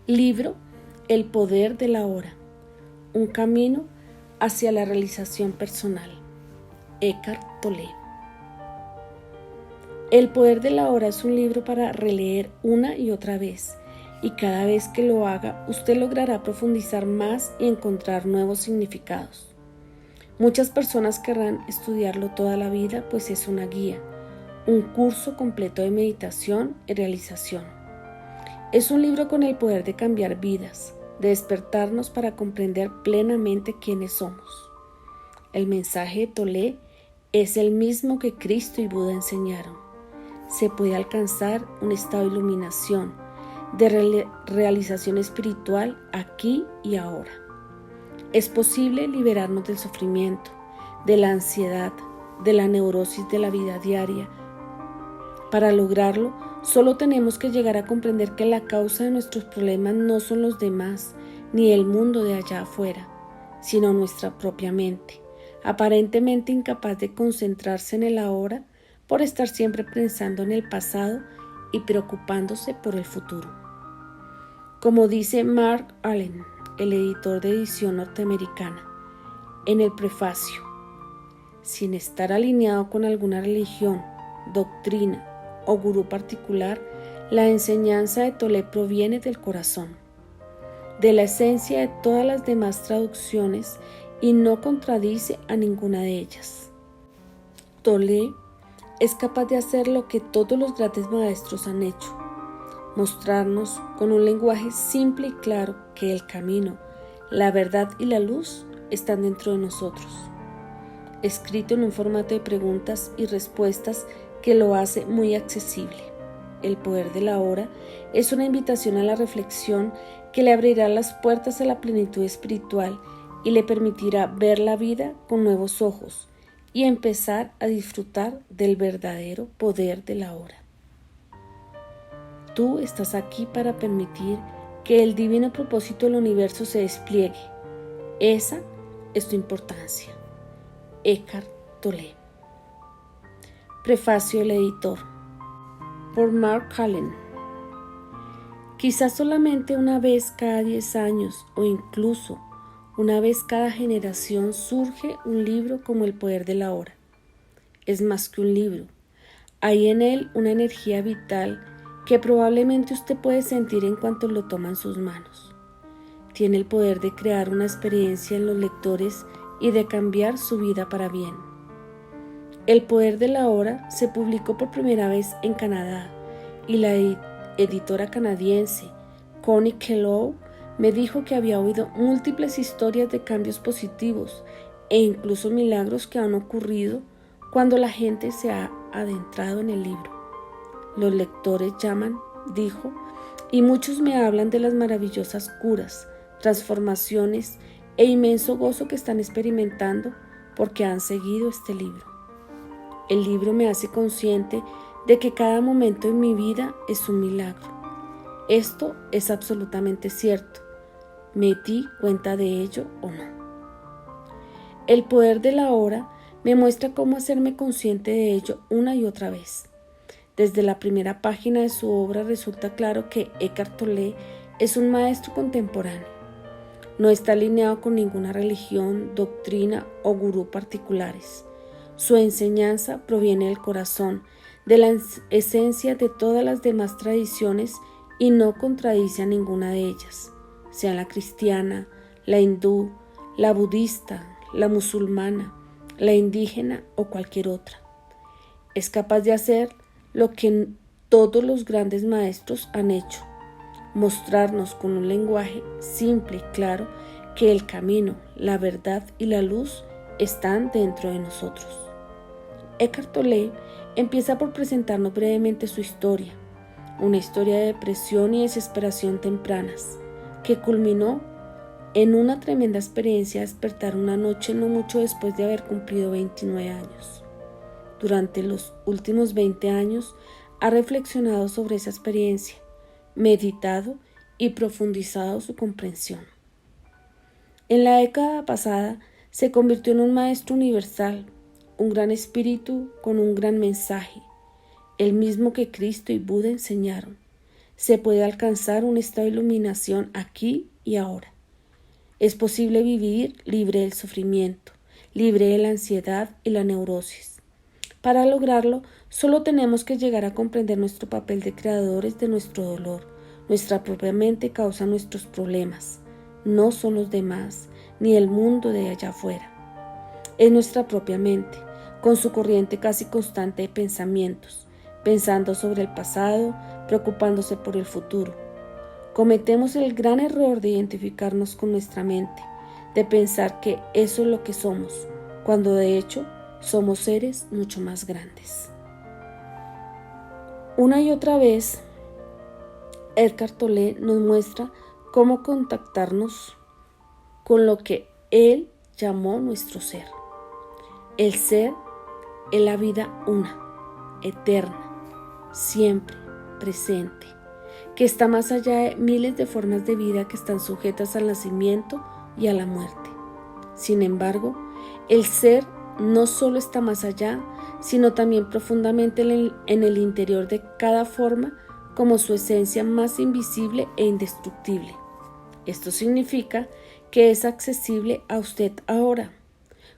Libro El poder de la hora. Un camino hacia la realización personal. Eckhart Tolle. El poder de la hora es un libro para releer una y otra vez, y cada vez que lo haga, usted logrará profundizar más y encontrar nuevos significados. Muchas personas querrán estudiarlo toda la vida, pues es una guía, un curso completo de meditación y realización. Es un libro con el poder de cambiar vidas, de despertarnos para comprender plenamente quiénes somos. El mensaje de Tolle es el mismo que Cristo y Buda enseñaron. Se puede alcanzar un estado de iluminación, de realización espiritual aquí y ahora. Es posible liberarnos del sufrimiento, de la ansiedad, de la neurosis de la vida diaria. Para lograrlo, solo tenemos que llegar a comprender que la causa de nuestros problemas no son los demás, ni el mundo de allá afuera, sino nuestra propia mente, aparentemente incapaz de concentrarse en el ahora por estar siempre pensando en el pasado y preocupándose por el futuro. Como dice Mark Allen, el editor de edición norteamericana, en el prefacio, sin estar alineado con alguna religión, doctrina o gurú particular, la enseñanza de Tolle proviene del corazón, de la esencia de todas las demás traducciones y no contradice a ninguna de ellas. Tolle es capaz de hacer lo que todos los grandes maestros han hecho, mostrarnos con un lenguaje simple y claro que el camino, la verdad y la luz están dentro de nosotros, escrito en un formato de preguntas y respuestas que lo hace muy accesible. El poder de la hora es una invitación a la reflexión que le abrirá las puertas a la plenitud espiritual y le permitirá ver la vida con nuevos ojos y empezar a disfrutar del verdadero poder de la hora. Tú estás aquí para permitir que el divino propósito del universo se despliegue. Esa es tu importancia. Eckhart Tolle. Prefacio del editor. Por Mark Allen. Quizás solamente una vez cada 10 años o incluso una vez cada generación surge un libro como El poder de la hora. Es más que un libro. Hay en él una energía vital que probablemente usted puede sentir en cuanto lo toma en sus manos. Tiene el poder de crear una experiencia en los lectores y de cambiar su vida para bien. El poder de la hora se publicó por primera vez en Canadá y la editora canadiense Connie Kellogg me dijo que había oído múltiples historias de cambios positivos e incluso milagros que han ocurrido cuando la gente se ha adentrado en el libro. Los lectores llaman, dijo, y muchos me hablan de las maravillosas curas, transformaciones e inmenso gozo que están experimentando porque han seguido este libro. El libro me hace consciente de que cada momento en mi vida es un milagro. Esto es absolutamente cierto. ¿Me di cuenta de ello o no? El poder de la hora me muestra cómo hacerme consciente de ello una y otra vez. Desde la primera página de su obra resulta claro que Eckhart Tolle es un maestro contemporáneo. No está alineado con ninguna religión, doctrina o gurú particulares. Su enseñanza proviene del corazón, de la esencia de todas las demás tradiciones y no contradice a ninguna de ellas, sea la cristiana, la hindú, la budista, la musulmana, la indígena o cualquier otra. Es capaz de hacer lo que todos los grandes maestros han hecho, mostrarnos con un lenguaje simple y claro que el camino, la verdad y la luz están dentro de nosotros. Eckhart Tolle empieza por presentarnos brevemente su historia, una historia de depresión y desesperación tempranas, que culminó en una tremenda experiencia de despertar una noche no mucho después de haber cumplido 29 años. Durante los últimos 20 años ha reflexionado sobre esa experiencia, meditado y profundizado su comprensión. En la década pasada se convirtió en un maestro universal, un gran espíritu con un gran mensaje, el mismo que Cristo y Buda enseñaron. Se puede alcanzar un estado de iluminación aquí y ahora. Es posible vivir libre del sufrimiento, libre de la ansiedad y la neurosis. Para lograrlo, solo tenemos que llegar a comprender nuestro papel de creadores de nuestro dolor. Nuestra propia mente causa nuestros problemas. No son los demás, ni el mundo de allá afuera. Es nuestra propia mente, con su corriente casi constante de pensamientos, pensando sobre el pasado, preocupándose por el futuro. Cometemos el gran error de identificarnos con nuestra mente, de pensar que eso es lo que somos, cuando de hecho somos seres mucho más grandes. Una y otra vez, Eckhart Tolle nos muestra cómo contactarnos con lo que él llamó nuestro ser. El ser es la vida una, eterna, siempre presente, que está más allá de miles de formas de vida que están sujetas al nacimiento y a la muerte. Sin embargo, el ser no solo está más allá, sino también profundamente en el interior de cada forma como su esencia más invisible e indestructible. Esto significa que es accesible a usted ahora,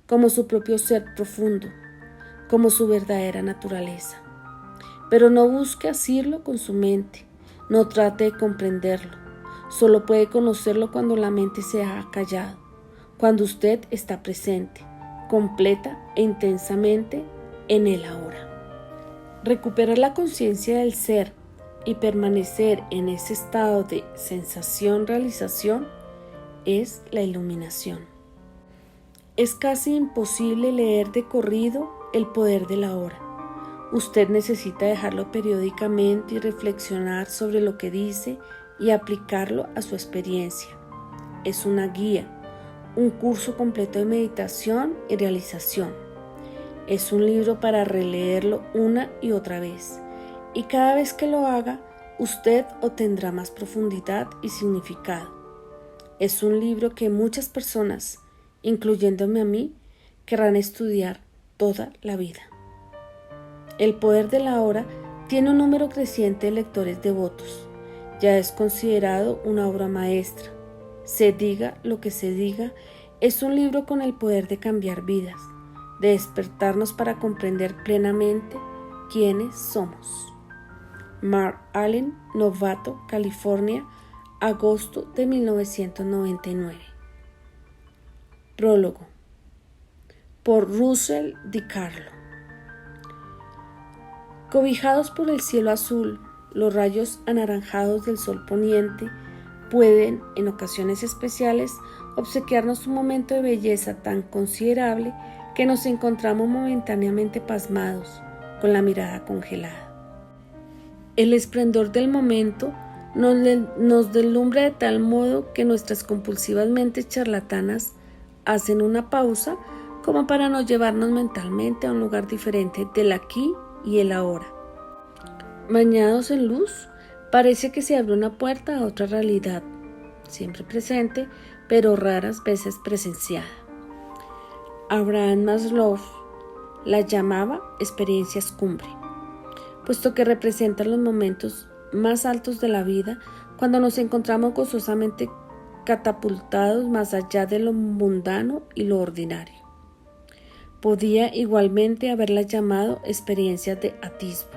como su propio ser profundo, como su verdadera naturaleza. Pero no busque asirlo con su mente, no trate de comprenderlo, solo puede conocerlo cuando la mente se ha callado, cuando usted está presente, completa e intensamente en el ahora. Recuperar la conciencia del ser y permanecer en ese estado de sensación-realización es la iluminación. Es casi imposible leer de corrido el poder de la hora. Usted necesita dejarlo periódicamente y reflexionar sobre lo que dice y aplicarlo a su experiencia. Es una guía, un curso completo de meditación y realización. Es un libro para releerlo una y otra vez, y cada vez que lo haga, usted obtendrá más profundidad y significado. Es un libro que muchas personas, incluyéndome a mí, querrán estudiar toda la vida. El poder de la hora tiene un número creciente de lectores devotos. Ya es considerado una obra maestra. Se diga lo que se diga, es un libro con el poder de cambiar vidas, de despertarnos para comprender plenamente quiénes somos. Mark Allen, Novato, California, agosto de 1999. Prólogo. Por Russell DiCarlo. Cobijados por el cielo azul, los rayos anaranjados del sol poniente pueden, en ocasiones especiales, obsequiarnos un momento de belleza tan considerable que nos encontramos momentáneamente pasmados, con la mirada congelada. El esplendor del momento nos deslumbra de tal modo que nuestras compulsivas mentes charlatanas hacen una pausa como para no llevarnos mentalmente a un lugar diferente del aquí y el ahora. Bañados en luz, parece que se abre una puerta a otra realidad, siempre presente, pero raras veces presenciada. Abraham Maslow la llamaba experiencias cumbre, puesto que representan los momentos más altos de la vida cuando nos encontramos gozosamente catapultados más allá de lo mundano y lo ordinario. Podía igualmente haberla llamado experiencias de atisbo.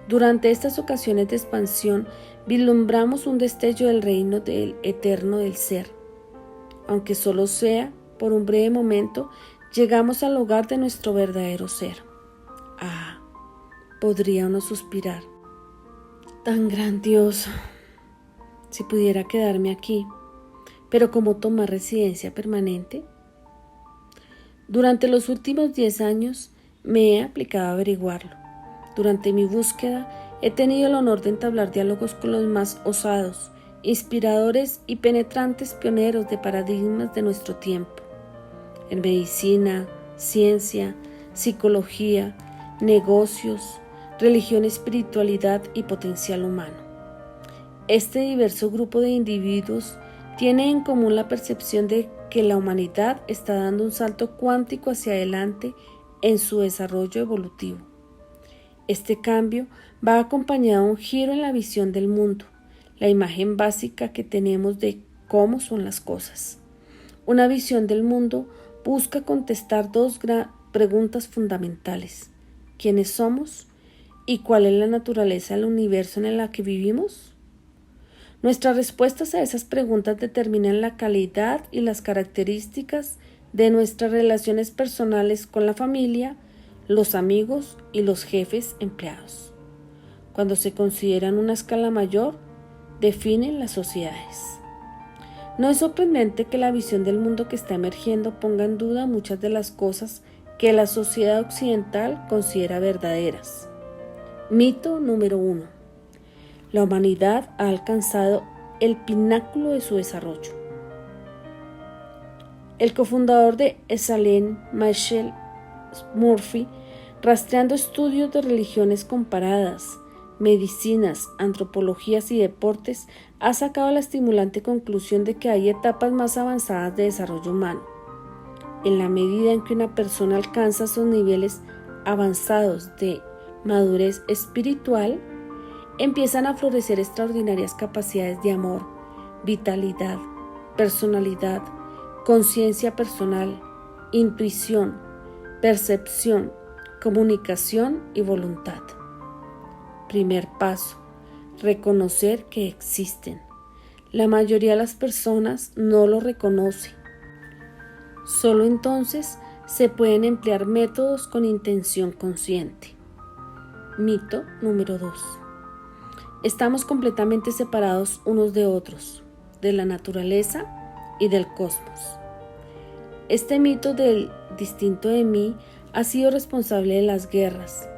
Durante estas ocasiones de expansión vislumbramos un destello del reino del eterno del ser. Aunque solo sea por un breve momento, llegamos al hogar de nuestro verdadero ser. Ah, podría uno suspirar. Tan grandioso. Si pudiera quedarme aquí, pero ¿cómo tomar residencia permanente? Durante los últimos 10 años me he aplicado a averiguarlo. Durante mi búsqueda he tenido el honor de entablar diálogos con los más osados, inspiradores y penetrantes pioneros de paradigmas de nuestro tiempo. En medicina, ciencia, psicología, negocios, religión, espiritualidad y potencial humano. Este diverso grupo de individuos tiene en común la percepción de que la humanidad está dando un salto cuántico hacia adelante en su desarrollo evolutivo. Este cambio va acompañado de un giro en la visión del mundo, la imagen básica que tenemos de cómo son las cosas. Una visión del mundo busca contestar dos preguntas fundamentales: ¿quiénes somos? ¿Y cuál es la naturaleza del universo en el que vivimos? Nuestras respuestas a esas preguntas determinan la calidad y las características de nuestras relaciones personales con la familia, los amigos y los jefes empleados. Cuando se consideran una escala mayor, definen las sociedades. No es sorprendente que la visión del mundo que está emergiendo ponga en duda muchas de las cosas que la sociedad occidental considera verdaderas. Mito número 1. La humanidad ha alcanzado el pináculo de su desarrollo. El cofundador de Esalen, Michael Murphy, rastreando estudios de religiones comparadas, medicinas, antropologías y deportes, ha sacado la estimulante conclusión de que hay etapas más avanzadas de desarrollo humano. En la medida en que una persona alcanza esos niveles avanzados de madurez espiritual, empiezan a florecer extraordinarias capacidades de amor, vitalidad, personalidad, conciencia personal, intuición, percepción, comunicación y voluntad. Primer paso: reconocer que existen. La mayoría de las personas no lo reconoce. Solo entonces se pueden emplear métodos con intención consciente. Mito número 2. Estamos completamente separados unos de otros, de la naturaleza y del cosmos. Este mito del distinto de mí ha sido responsable de las guerras,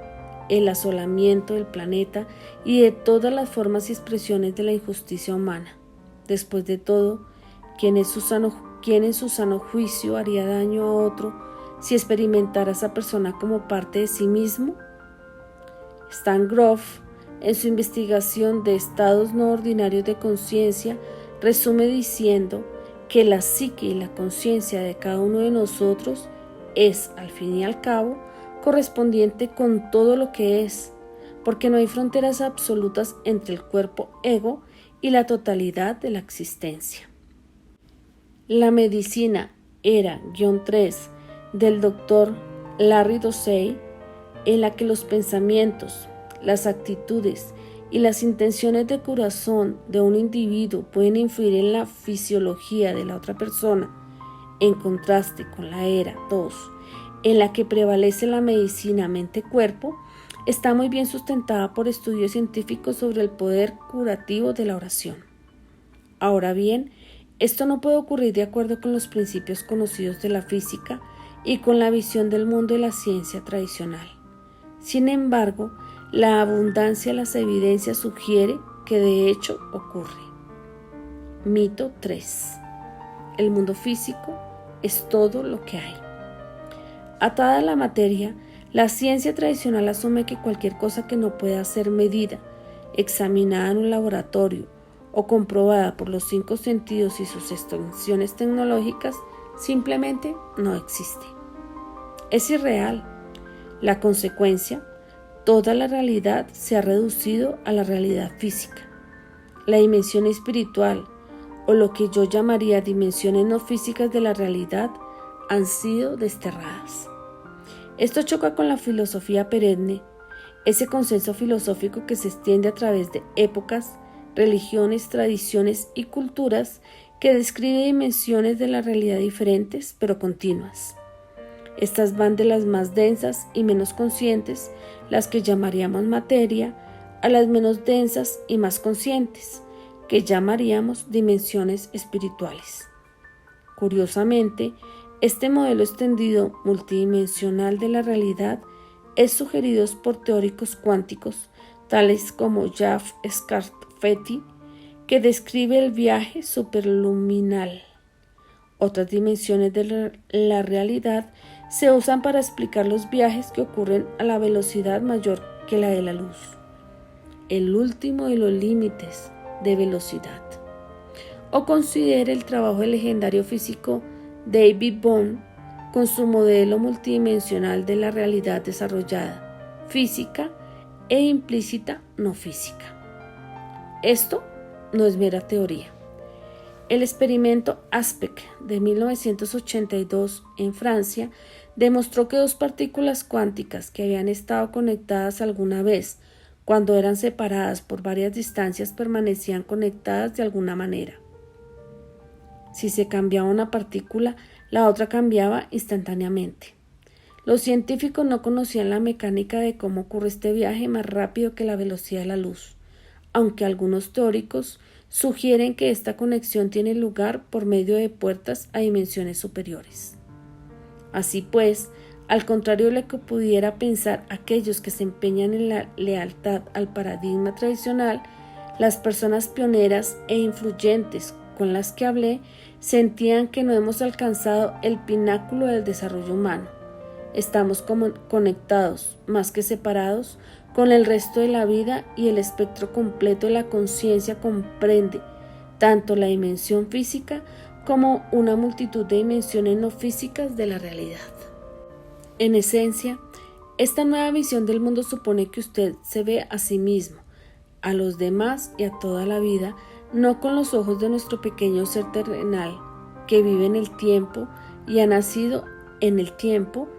el asolamiento del planeta y de todas las formas y expresiones de la injusticia humana. Después de todo, ¿quién en su sano juicio haría daño a otro si experimentara a esa persona como parte de sí mismo? Stan Grof, en su investigación de estados no ordinarios de conciencia, resume diciendo que la psique y la conciencia de cada uno de nosotros es, al fin y al cabo, correspondiente con todo lo que es, porque no hay fronteras absolutas entre el cuerpo ego y la totalidad de la existencia. La medicina Era-3 del Dr. Larry Dossey, en la que los pensamientos, las actitudes y las intenciones de corazón de un individuo pueden influir en la fisiología de la otra persona, en contraste con la Era 2, en la que prevalece la medicina mente-cuerpo, está muy bien sustentada por estudios científicos sobre el poder curativo de la oración. Ahora bien, esto no puede ocurrir de acuerdo con los principios conocidos de la física y con la visión del mundo de la ciencia tradicional. Sin embargo, la abundancia de las evidencias sugiere que de hecho ocurre. Mito 3. El mundo físico es todo lo que hay. Atada a la materia, la ciencia tradicional asume que cualquier cosa que no pueda ser medida, examinada en un laboratorio o comprobada por los 5 sentidos y sus extensiones tecnológicas simplemente no existe. Es irreal. La consecuencia, toda la realidad se ha reducido a la realidad física. La dimensión espiritual, o lo que yo llamaría dimensiones no físicas de la realidad, han sido desterradas. Esto choca con la filosofía perenne, ese consenso filosófico que se extiende a través de épocas, religiones, tradiciones y culturas, que describe dimensiones de la realidad diferentes pero continuas. Estas van de las más densas y menos conscientes, las que llamaríamos materia, a las menos densas y más conscientes, que llamaríamos dimensiones espirituales. Curiosamente, este modelo extendido multidimensional de la realidad es sugerido por teóricos cuánticos, tales como Jeff Scarfetti, que describe el viaje superluminal. Otras dimensiones de la realidad se usan para explicar los viajes que ocurren a la velocidad mayor que la de la luz, el último de los límites de velocidad. O considere el trabajo del legendario físico David Bohm con su modelo multidimensional de la realidad desarrollada, física e implícita no física. Esto no es mera teoría. El experimento Aspect de 1982 en Francia demostró que dos partículas cuánticas que habían estado conectadas alguna vez, cuando eran separadas por varias distancias, permanecían conectadas de alguna manera. Si se cambiaba una partícula, la otra cambiaba instantáneamente. Los científicos no conocían la mecánica de cómo ocurre este viaje más rápido que la velocidad de la luz, aunque algunos teóricos sugieren que esta conexión tiene lugar por medio de puertas a dimensiones superiores. Así pues, al contrario de lo que pudiera pensar aquellos que se empeñan en la lealtad al paradigma tradicional, las personas pioneras e influyentes con las que hablé sentían que no hemos alcanzado el pináculo del desarrollo humano. Estamos conectados, más que separados, con el resto de la vida, y el espectro completo de la conciencia comprende tanto la dimensión física como una multitud de dimensiones no físicas de la realidad. En esencia, esta nueva visión del mundo supone que usted se ve a sí mismo, a los demás y a toda la vida, no con los ojos de nuestro pequeño ser terrenal, que vive en el tiempo y ha nacido en el tiempo,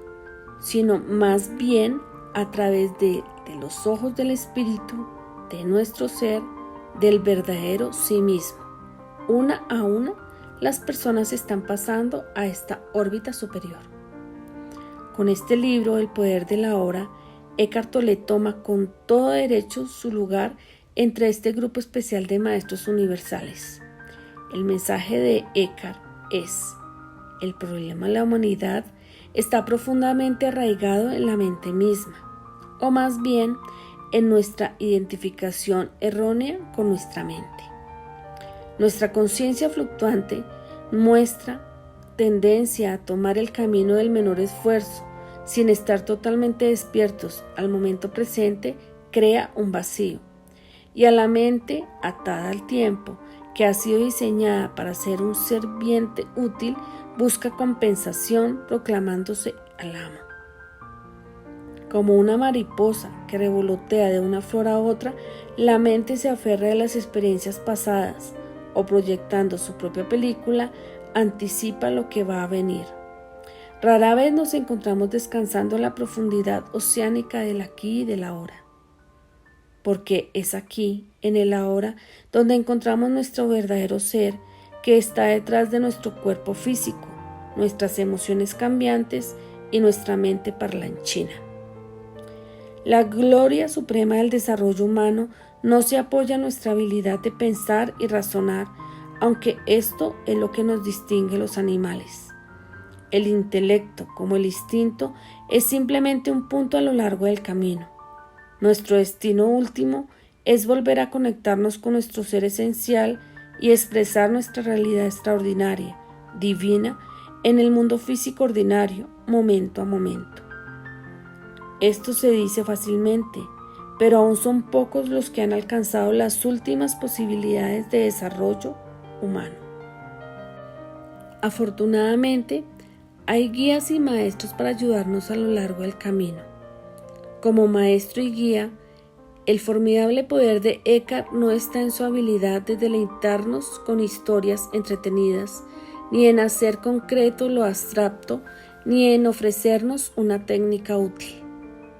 sino más bien a través de los ojos del espíritu, de nuestro ser, del verdadero sí mismo. Una a una, las personas están pasando a esta órbita superior. Con este libro, El poder de la hora, Eckhart Tolle toma con todo derecho su lugar entre este grupo especial de maestros universales. El mensaje de Eckhart es: el problema de la humanidad está profundamente arraigado en la mente misma, o más bien en nuestra identificación errónea con nuestra mente. Nuestra conciencia fluctuante muestra tendencia a tomar el camino del menor esfuerzo, sin estar totalmente despiertos al momento presente, crea un vacío, y a la mente atada al tiempo, que ha sido diseñada para ser un serviente útil, busca compensación proclamándose al amo. Como una mariposa que revolotea de una flor a otra, la mente se aferra a las experiencias pasadas, o proyectando su propia película, anticipa lo que va a venir. Rara vez nos encontramos descansando en la profundidad oceánica del aquí y del ahora, porque es aquí, en el ahora, donde encontramos nuestro verdadero ser, que está detrás de nuestro cuerpo físico, nuestras emociones cambiantes y nuestra mente parlanchina. La gloria suprema del desarrollo humano no se apoya en nuestra habilidad de pensar y razonar, aunque esto es lo que nos distingue los animales. El intelecto, como el instinto, es simplemente un punto a lo largo del camino. Nuestro destino último es volver a conectarnos con nuestro ser esencial y expresar nuestra realidad extraordinaria, divina, en el mundo físico ordinario, momento a momento. Esto se dice fácilmente, pero aún son pocos los que han alcanzado las últimas posibilidades de desarrollo humano. Afortunadamente, hay guías y maestros para ayudarnos a lo largo del camino. Como maestro y guía, el formidable poder de Eckhart no está en su habilidad de deleitarnos con historias entretenidas, ni en hacer concreto lo abstracto, ni en ofrecernos una técnica útil.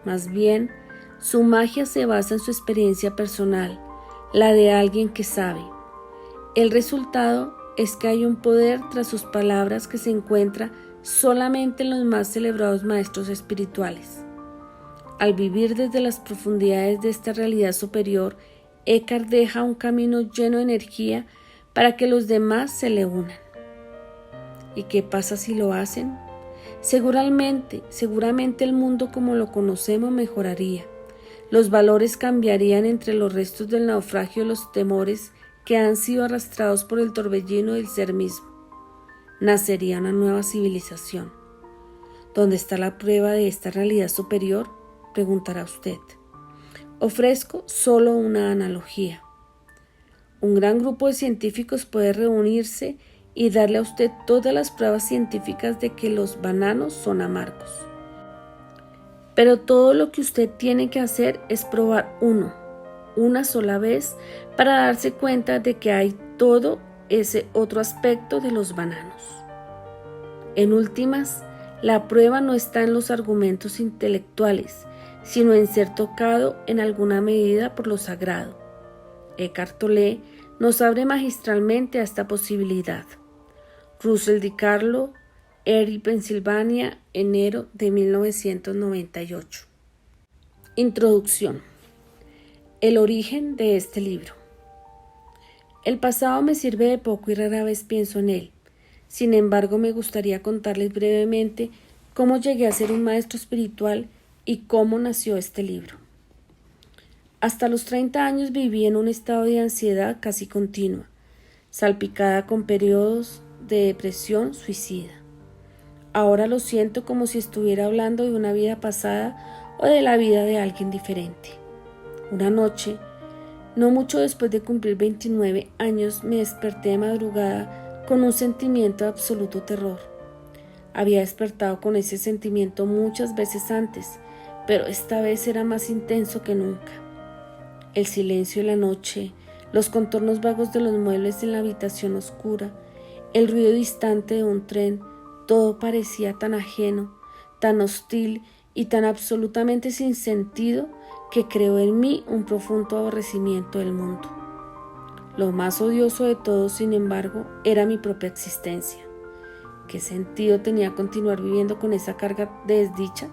Más bien, su magia se basa en su experiencia personal, la de alguien que sabe. El resultado es que hay un poder tras sus palabras que se encuentra solamente en los más celebrados maestros espirituales. Al vivir desde las profundidades de esta realidad superior, Eckhart deja un camino lleno de energía para que los demás se le unan. ¿Y qué pasa si lo hacen? Seguramente el mundo como lo conocemos mejoraría. Los valores cambiarían entre los restos del naufragio de los temores que han sido arrastrados por el torbellino del ser mismo. Nacería una nueva civilización. ¿Dónde está la prueba de esta realidad superior?, preguntará usted. Ofrezco solo una analogía. Un gran grupo de científicos puede reunirse y darle a usted todas las pruebas científicas de que los bananos son amargos. Pero todo lo que usted tiene que hacer es probar una sola vez, para darse cuenta de que hay todo ese otro aspecto de los bananos. En últimas, la prueba no está en los argumentos intelectuales, sino en ser tocado en alguna medida por lo sagrado. Eckhart Tolle nos abre magistralmente a esta posibilidad. Russell D. Carlo, Erie, Pensilvania, enero de 1998. Introducción. El origen de este libro. El pasado me sirve de poco y rara vez pienso en él. Sin embargo, me gustaría contarles brevemente cómo llegué a ser un maestro espiritual y cómo nació este libro. Hasta los 30 años viví en un estado de ansiedad casi continua, salpicada con periodos de depresión suicida. Ahora lo siento como si estuviera hablando de una vida pasada o de la vida de alguien diferente. Una noche, no mucho después de cumplir 29 años, me desperté de madrugada con un sentimiento de absoluto terror. Había despertado con ese sentimiento muchas veces antes, pero esta vez era más intenso que nunca. El silencio de la noche, los contornos vagos de los muebles en la habitación oscura, el ruido distante de un tren, todo parecía tan ajeno, tan hostil y tan absolutamente sin sentido que creó en mí un profundo aborrecimiento del mundo. Lo más odioso de todo, sin embargo, era mi propia existencia. ¿Qué sentido tenía continuar viviendo con esa carga de desdicha?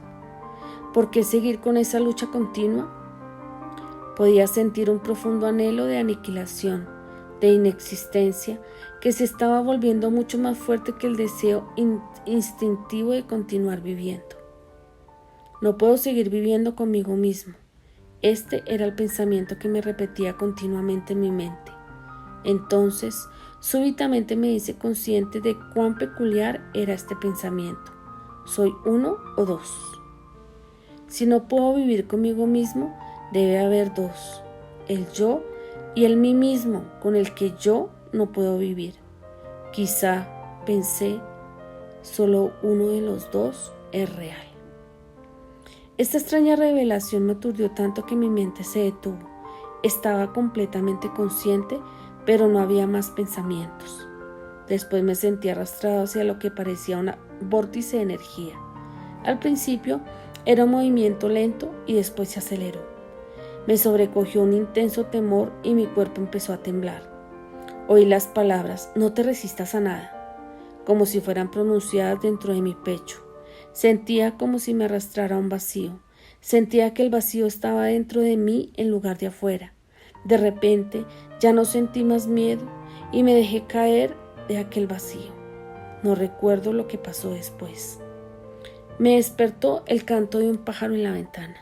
¿Por qué seguir con esa lucha continua? Podía sentir un profundo anhelo de aniquilación, de inexistencia, que se estaba volviendo mucho más fuerte que el deseo instintivo de continuar viviendo. No puedo seguir viviendo conmigo mismo. Este era el pensamiento que me repetía continuamente en mi mente. Entonces, súbitamente me hice consciente de cuán peculiar era este pensamiento. ¿Soy uno o dos? Si no puedo vivir conmigo mismo, debe haber dos: el yo y el mí mismo, con el que yo no puedo vivir. Quizá, pensé, solo uno de los dos es real. Esta extraña revelación me aturdió tanto que mi mente se detuvo. Estaba completamente consciente, pero no había más pensamientos. Después me sentí arrastrado hacia lo que parecía un vórtice de energía. Al principio era un movimiento lento y después se aceleró. Me sobrecogió un intenso temor y mi cuerpo empezó a temblar. Oí las palabras «no te resistas a nada», como si fueran pronunciadas dentro de mi pecho. Sentía como si me arrastrara a un vacío. Sentía que el vacío estaba dentro de mí en lugar de afuera. De repente ya no sentí más miedo y me dejé caer de aquel vacío. No recuerdo lo que pasó después. Me despertó el canto de un pájaro en la ventana.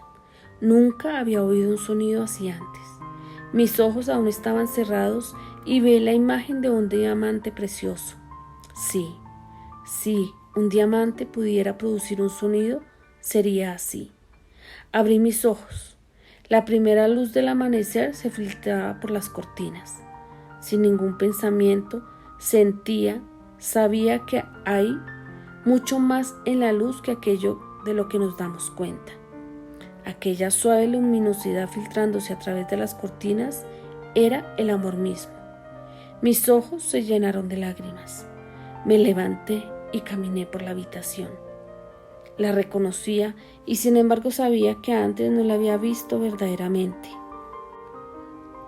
Nunca había oído un sonido así antes. Mis ojos aún estaban cerrados y vi la imagen de un diamante precioso. Sí, un diamante pudiera producir un sonido, sería así. Abrí mis ojos. La primera luz del amanecer se filtraba por las cortinas. Sin ningún pensamiento, sabía que hay mucho más en la luz que aquello de lo que nos damos cuenta. Aquella suave luminosidad filtrándose a través de las cortinas era el amor mismo. Mis ojos se llenaron de lágrimas. Me levanté y caminé por la habitación. La reconocía y sin embargo sabía que antes no la había visto verdaderamente.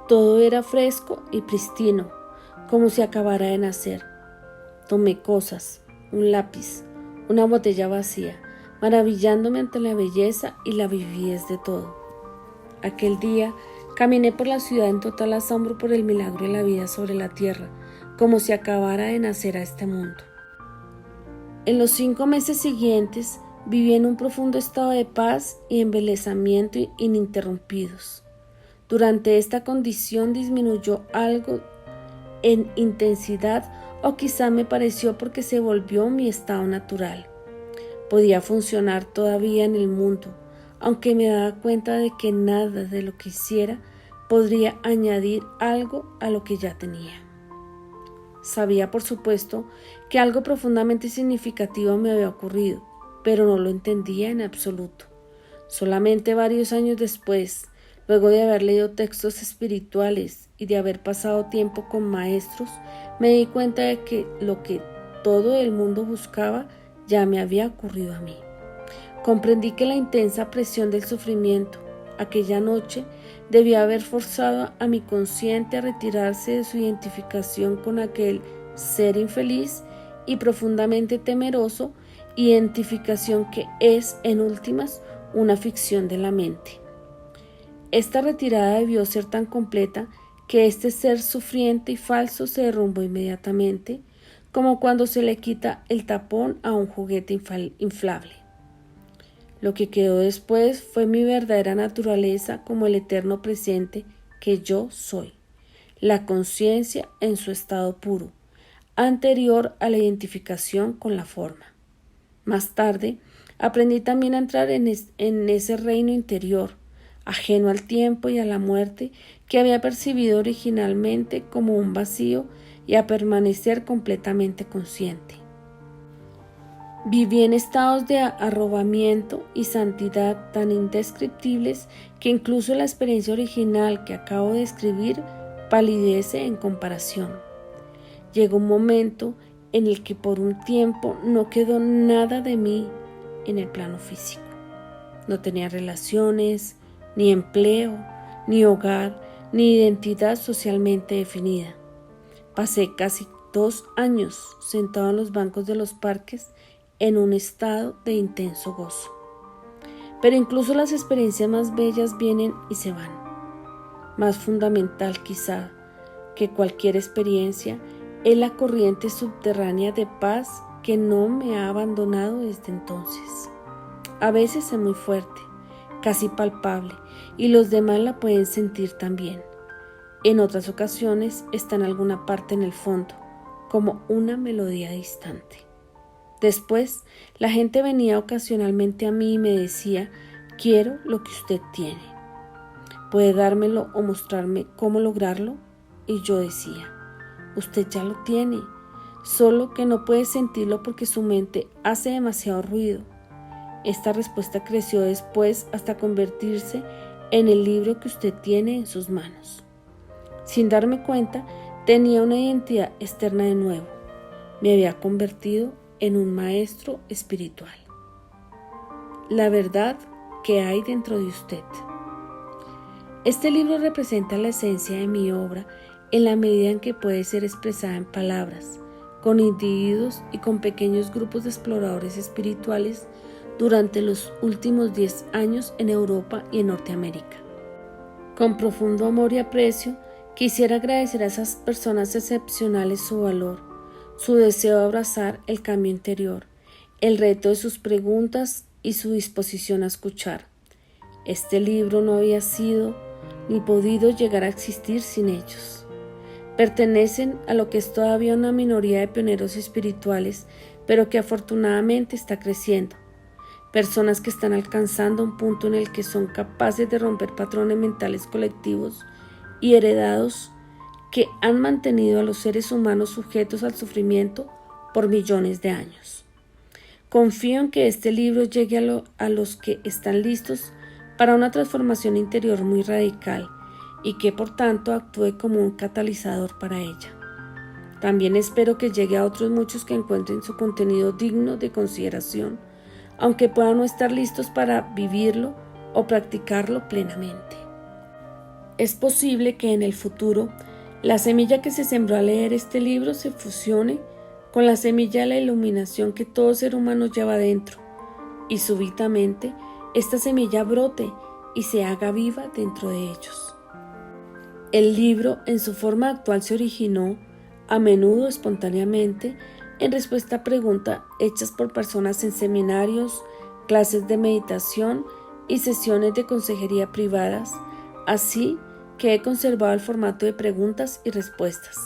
Todo era fresco y pristino, como si acabara de nacer. Tomé cosas, un lápiz, una botella vacía, maravillándome ante la belleza y la vividez de todo. Aquel día caminé por la ciudad en total asombro por el milagro de la vida sobre la tierra, como si acabara de nacer a este mundo. En los 5 meses siguientes viví en un profundo estado de paz y embelezamiento ininterrumpidos. Durante esta condición disminuyó algo en intensidad, o quizá me pareció porque se volvió mi estado natural. Podía funcionar todavía en el mundo, aunque me daba cuenta de que nada de lo que hiciera podría añadir algo a lo que ya tenía. Sabía, por supuesto, que algo profundamente significativo me había ocurrido, pero no lo entendía en absoluto. Solamente varios años después, luego de haber leído textos espirituales y de haber pasado tiempo con maestros, me di cuenta de que lo que todo el mundo buscaba ya me había ocurrido a mí. Comprendí que la intensa presión del sufrimiento aquella noche debía haber forzado a mi consciente a retirarse de su identificación con aquel ser infeliz y profundamente temeroso, identificación que es, en últimas, una ficción de la mente. Esta retirada debió ser tan completa que este ser sufriente y falso se derrumbó inmediatamente, como cuando se le quita el tapón a un juguete inflable. Lo que quedó después fue mi verdadera naturaleza como el eterno presente que yo soy, la conciencia en su estado puro, anterior a la identificación con la forma. Más tarde, aprendí también a entrar en ese reino interior, ajeno al tiempo y a la muerte, que había percibido originalmente como un vacío, y a permanecer completamente consciente. Viví en estados de arrobamiento y santidad tan indescriptibles que incluso la experiencia original que acabo de escribir palidece en comparación. Llegó un momento en el que por un tiempo no quedó nada de mí en el plano físico. No tenía relaciones, ni empleo, ni hogar, ni identidad socialmente definida. Pasé casi 2 años sentado en los bancos de los parques en un estado de intenso gozo. Pero incluso las experiencias más bellas vienen y se van. Más fundamental quizá que cualquier experiencia es la corriente subterránea de paz que no me ha abandonado desde entonces. A veces es muy fuerte, casi palpable, y los demás la pueden sentir también. En otras ocasiones está en alguna parte en el fondo, como una melodía distante. Después, la gente venía ocasionalmente a mí y me decía: quiero lo que usted tiene. ¿Puede dármelo o mostrarme cómo lograrlo? Y yo decía: usted ya lo tiene, solo que no puede sentirlo porque su mente hace demasiado ruido. Esta respuesta creció después hasta convertirse en el libro que usted tiene en sus manos. Sin darme cuenta, tenía una identidad externa de nuevo. Me había convertido en un maestro espiritual. La verdad que hay dentro de usted. Este libro representa la esencia de mi obra en la medida en que puede ser expresada en palabras, con individuos y con pequeños grupos de exploradores espirituales durante los últimos 10 años en Europa y en Norteamérica. Con profundo amor y aprecio, quisiera agradecer a esas personas excepcionales su valor, su deseo de abrazar el cambio interior, el reto de sus preguntas y su disposición a escuchar. Este libro no había sido ni podido llegar a existir sin ellos. Pertenecen a lo que es todavía una minoría de pioneros espirituales, pero que afortunadamente está creciendo. Personas que están alcanzando un punto en el que son capaces de romper patrones mentales colectivos y heredados que han mantenido a los seres humanos sujetos al sufrimiento por millones de años. Confío en que este libro llegue a los que están listos para una transformación interior muy radical y que por tanto actúe como un catalizador para ella. También espero que llegue a otros muchos que encuentren su contenido digno de consideración, aunque puedan no estar listos para vivirlo o practicarlo plenamente. Es posible que en el futuro la semilla que se sembró al leer este libro se fusione con la semilla de la iluminación que todo ser humano lleva dentro, y súbitamente esta semilla brote y se haga viva dentro de ellos. El libro en su forma actual se originó, a menudo espontáneamente, en respuesta a preguntas hechas por personas en seminarios, clases de meditación y sesiones de consejería privadas, así que he conservado el formato de preguntas y respuestas.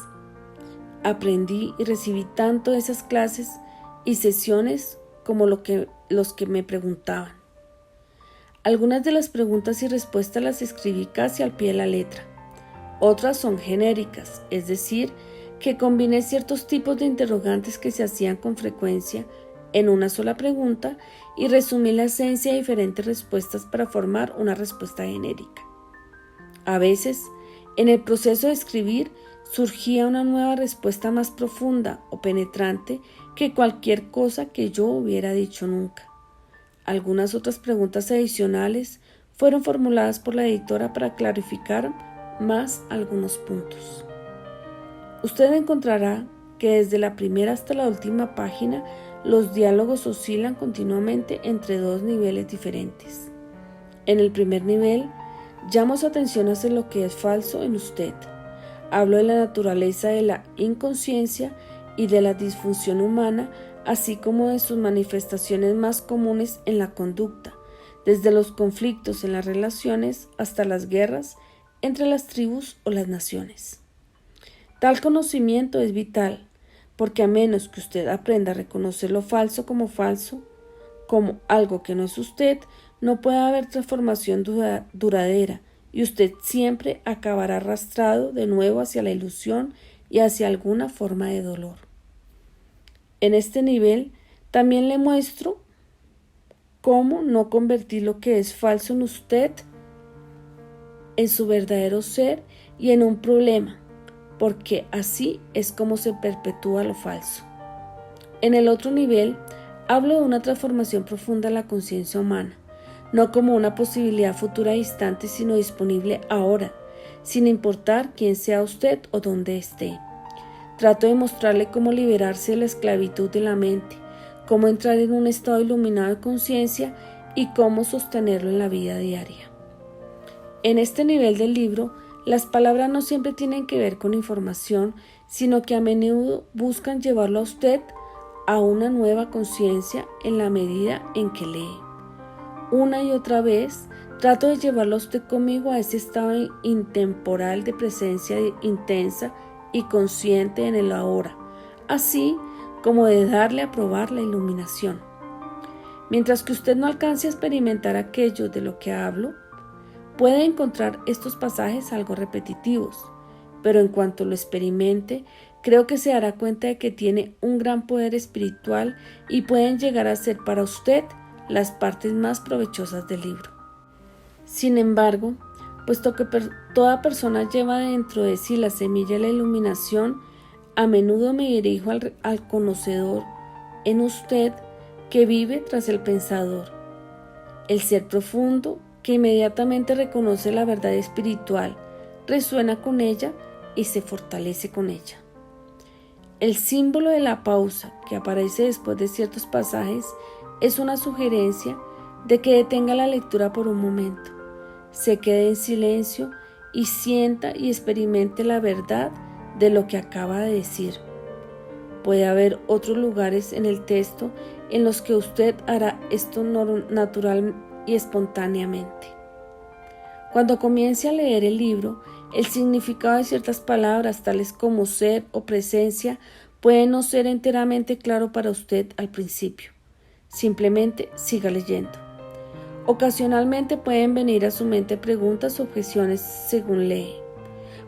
Aprendí y recibí tanto de esas clases y sesiones como los que me preguntaban. Algunas de las preguntas y respuestas las escribí casi al pie de la letra. Otras son genéricas, es decir, que combiné ciertos tipos de interrogantes que se hacían con frecuencia en una sola pregunta y resumir la esencia de diferentes respuestas para formar una respuesta genérica. A veces, en el proceso de escribir, surgía una nueva respuesta más profunda o penetrante que cualquier cosa que yo hubiera dicho nunca. Algunas otras preguntas adicionales fueron formuladas por la editora para clarificar más algunos puntos. Usted encontrará que desde la primera hasta la última página los diálogos oscilan continuamente entre dos niveles diferentes. En el primer nivel, llamo su atención hacia lo que es falso en usted. Hablo de la naturaleza de la inconsciencia y de la disfunción humana, así como de sus manifestaciones más comunes en la conducta, desde los conflictos en las relaciones hasta las guerras entre las tribus o las naciones. Tal conocimiento es vital, porque a menos que usted aprenda a reconocer lo falso, como algo que no es usted, no puede haber transformación duradera, y usted siempre acabará arrastrado de nuevo hacia la ilusión y hacia alguna forma de dolor. En este nivel también le muestro cómo no convertir lo que es falso en usted en su verdadero ser y en un problema, porque así es como se perpetúa lo falso. En el otro nivel, hablo de una transformación profunda en la conciencia humana, no como una posibilidad futura distante, sino disponible ahora, sin importar quién sea usted o dónde esté. Trato de mostrarle cómo liberarse de la esclavitud de la mente, cómo entrar en un estado iluminado de conciencia y cómo sostenerlo en la vida diaria. En este nivel del libro, las palabras no siempre tienen que ver con información, sino que a menudo buscan llevarlo a usted a una nueva conciencia en la medida en que lee. Una y otra vez, trato de llevarlo a usted conmigo a ese estado intemporal de presencia intensa y consciente en el ahora, así como de darle a probar la iluminación. Mientras que usted no alcance a experimentar aquello de lo que hablo, puede encontrar estos pasajes algo repetitivos, pero en cuanto lo experimente, creo que se dará cuenta de que tiene un gran poder espiritual y pueden llegar a ser para usted las partes más provechosas del libro. Sin embargo, puesto que toda persona lleva dentro de sí la semilla de la iluminación, a menudo me dirijo al conocedor en usted que vive tras el pensador, el ser profundo que inmediatamente reconoce la verdad espiritual, resuena con ella y se fortalece con ella. El símbolo de la pausa que aparece después de ciertos pasajes es una sugerencia de que detenga la lectura por un momento, se quede en silencio y sienta y experimente la verdad de lo que acaba de decir. Puede haber otros lugares en el texto en los que usted hará esto natural y espontáneamente. Cuando comience a leer el libro, el significado de ciertas palabras, tales como ser o presencia, puede no ser enteramente claro para usted al principio. Simplemente siga leyendo. Ocasionalmente pueden venir a su mente preguntas o objeciones según lee.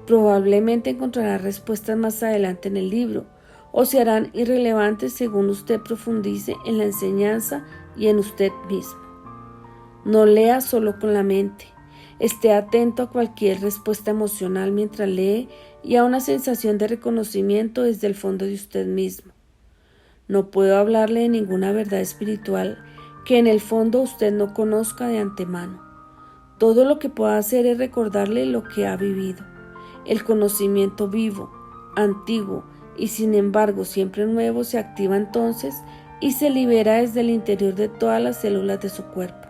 Probablemente encontrará respuestas más adelante en el libro, o se harán irrelevantes según usted profundice en la enseñanza y en usted mismo. No lea solo con la mente. Esté atento a cualquier respuesta emocional mientras lee y a una sensación de reconocimiento desde el fondo de usted mismo. No puedo hablarle de ninguna verdad espiritual que en el fondo usted no conozca de antemano. Todo lo que puedo hacer es recordarle lo que ha vivido. El conocimiento vivo, antiguo y sin embargo siempre nuevo se activa entonces y se libera desde el interior de todas las células de su cuerpo.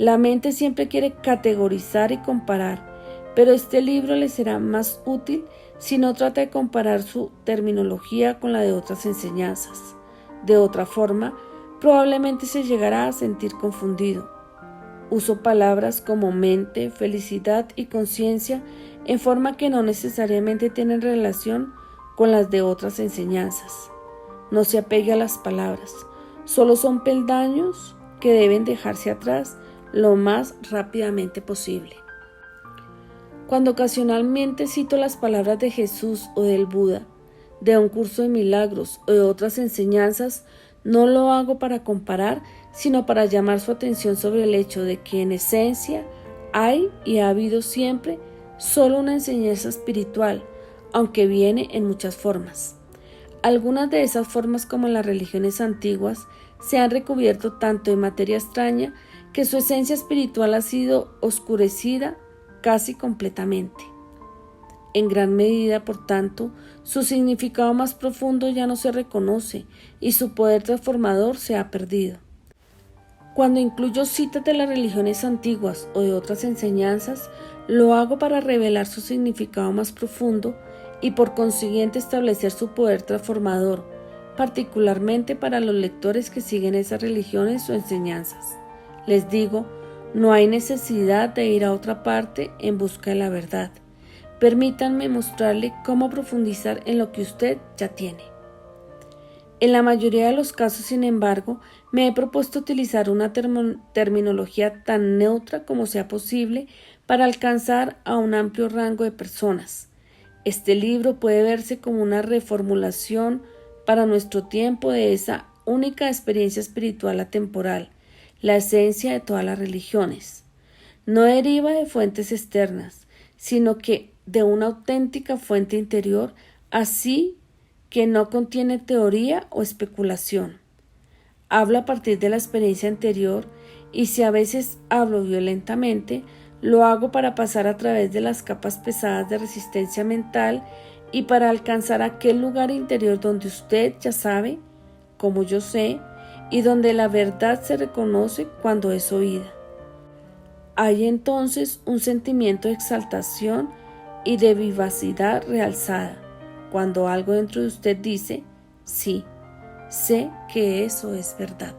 La mente siempre quiere categorizar y comparar, pero este libro le será más útil si no trata de comparar su terminología con la de otras enseñanzas. De otra forma, probablemente se llegará a sentir confundido. Uso palabras como mente, felicidad y conciencia en forma que no necesariamente tienen relación con las de otras enseñanzas. No se apegue a las palabras, solo son peldaños que deben dejarse atrás lo más rápidamente posible. Cuando ocasionalmente cito las palabras de Jesús o del Buda, de un curso de milagros o de otras enseñanzas, No lo hago para comparar, sino para llamar su atención sobre el hecho de que en esencia hay y ha habido siempre solo una enseñanza espiritual, aunque viene en muchas formas. Algunas de esas formas, como en las religiones antiguas, se han recubierto tanto de materia extraña que su esencia espiritual ha sido oscurecida casi completamente. En gran medida, por tanto, su significado más profundo ya no se reconoce y su poder transformador se ha perdido. Cuando incluyo citas de las religiones antiguas o de otras enseñanzas, lo hago para revelar su significado más profundo y por consiguiente establecer su poder transformador, particularmente para los lectores que siguen esas religiones o enseñanzas. Les digo, no hay necesidad de ir a otra parte en busca de la verdad. Permítanme mostrarle cómo profundizar en lo que usted ya tiene. En la mayoría de los casos, sin embargo, me he propuesto utilizar una terminología tan neutra como sea posible para alcanzar a un amplio rango de personas. Este libro puede verse como una reformulación para nuestro tiempo de esa única experiencia espiritual atemporal, la esencia de todas las religiones. No deriva de fuentes externas, sino que de una auténtica fuente interior, así que no contiene teoría o especulación. Hablo a partir de la experiencia anterior y si a veces hablo violentamente, lo hago para pasar a través de las capas pesadas de resistencia mental y para alcanzar aquel lugar interior donde usted ya sabe, como yo sé, y donde la verdad se reconoce cuando es oída. Hay entonces un sentimiento de exaltación y de vivacidad realzada, cuando algo dentro de usted dice, sí, sé que eso es verdad.